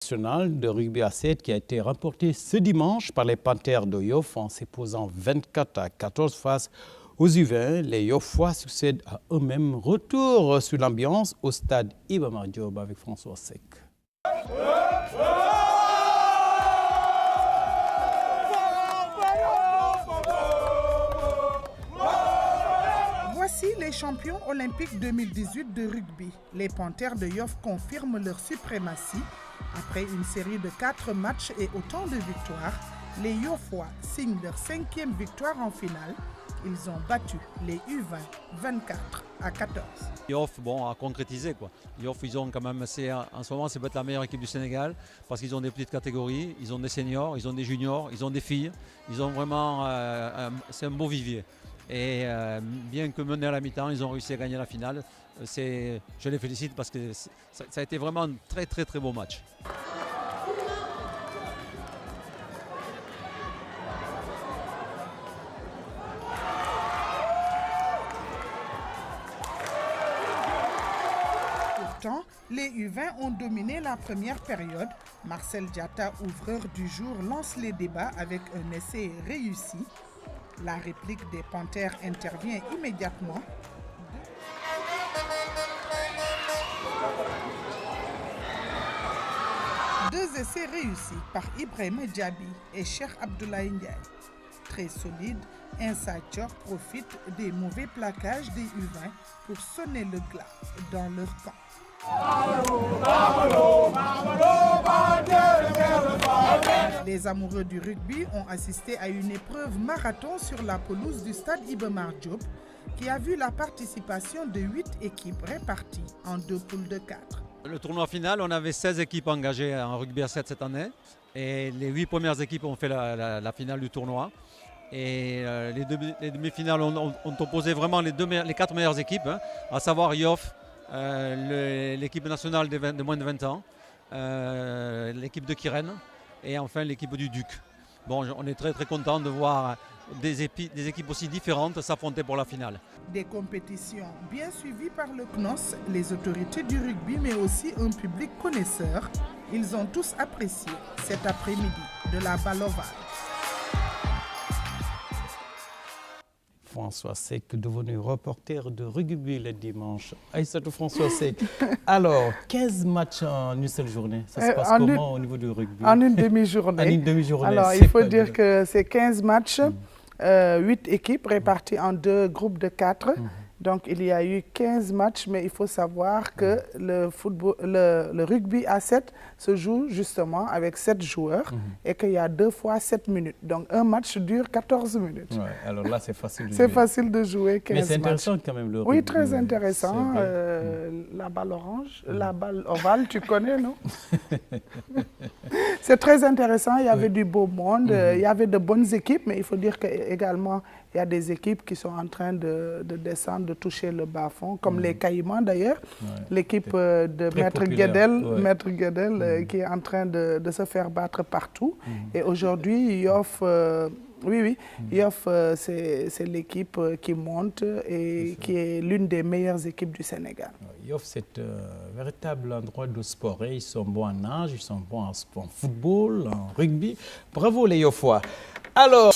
National de rugby à 7 qui a été remporté ce dimanche par les Panthères de Yoff en s'imposant 24-14 face aux U20. Les Yoffois succèdent à eux-mêmes. Retour sur l'ambiance au stade Iba Mar Diop avec François Seck. Voici les champions olympiques 2018 de rugby. Les Panthères de Yoff confirment leur suprématie. Après une série de 4 matchs et autant de victoires, les Yoffois signent leur 5e victoire en finale. Ils ont battu les U20 24-14. Yoff a concrétisé quoi. Yoff, ils ont quand même, en ce moment, c'est peut-être la meilleure équipe du Sénégal parce qu'ils ont des petites catégories, ils ont des seniors, ils ont des juniors, ils ont des filles. Ils ont vraiment, c'est un beau vivier. Et bien que menés à la mi-temps, ils ont réussi à gagner la finale. Je les félicite parce que ça a été vraiment un très très très beau match. Pourtant, les U20 ont dominé la première période. Marcel Diatta, ouvreur du jour, lance les débats avec un essai réussi. La réplique des Panthères intervient immédiatement. Deux essais réussis par Ibrahima Diaby et Cheikh Abdoulaye Ndiaye. Très solide, Inside Job profite des mauvais plaquages des U20 pour sonner le glas dans leur camp. Les amoureux du rugby ont assisté à une épreuve marathon sur la pelouse du stade Iba Mar Diop qui a vu la participation de 8 équipes réparties en 2 poules de 4. Le tournoi final, on avait 16 équipes engagées en rugby à 7 cette année et les 8 premières équipes ont fait la finale du tournoi. Et les demi-finales ont opposé vraiment les 4 meilleures équipes, à savoir Yoff, l'équipe nationale de moins de 20 ans, l'équipe de Kyrène et enfin l'équipe du Duc. Bon, on est très très content de voir des équipes aussi différentes s'affronter pour la finale. Des compétitions bien suivies par le CNOS, les autorités du rugby, mais aussi un public connaisseur. Ils ont tous apprécié cet après-midi de la balle ovale. François Seck, devenu reporter de rugby le dimanche. Aïssatou François Seck. Alors, 15 matchs en une seule journée. Ça se passe comment au niveau du rugby? En une demi-journée. En une demi-journée. Alors, il faut dire que c'est 15 matchs, 8 équipes réparties en 2 groupes de 4. Donc, il y a eu 15 matchs, mais il faut savoir que le rugby à 7 se joue justement avec 7 joueurs et qu'il y a 2 fois 7 minutes. Donc, un match dure 14 minutes. Ouais, alors là, c'est facile de jouer. C'est facile de jouer 15 matchs. Mais c'est intéressant quand même le rugby. Oui, très intéressant. La balle orange, la balle ovale, tu connais, non? C'est très intéressant. Il y avait du beau monde, il y avait de bonnes équipes, mais il faut dire qu'également, il y a des équipes qui sont en train de descendre, de toucher le bas-fond, comme les Caïmans d'ailleurs. L'équipe de Maître Guedel, qui est en train de se faire battre partout. Et aujourd'hui, Yoff, Yoff, c'est l'équipe qui monte et qui est l'une des meilleures équipes du Sénégal. Yoff, c'est un véritable endroit de sport. Ils sont bons en nage, ils sont bons en football, en rugby. Bravo les Yoffois. Alors...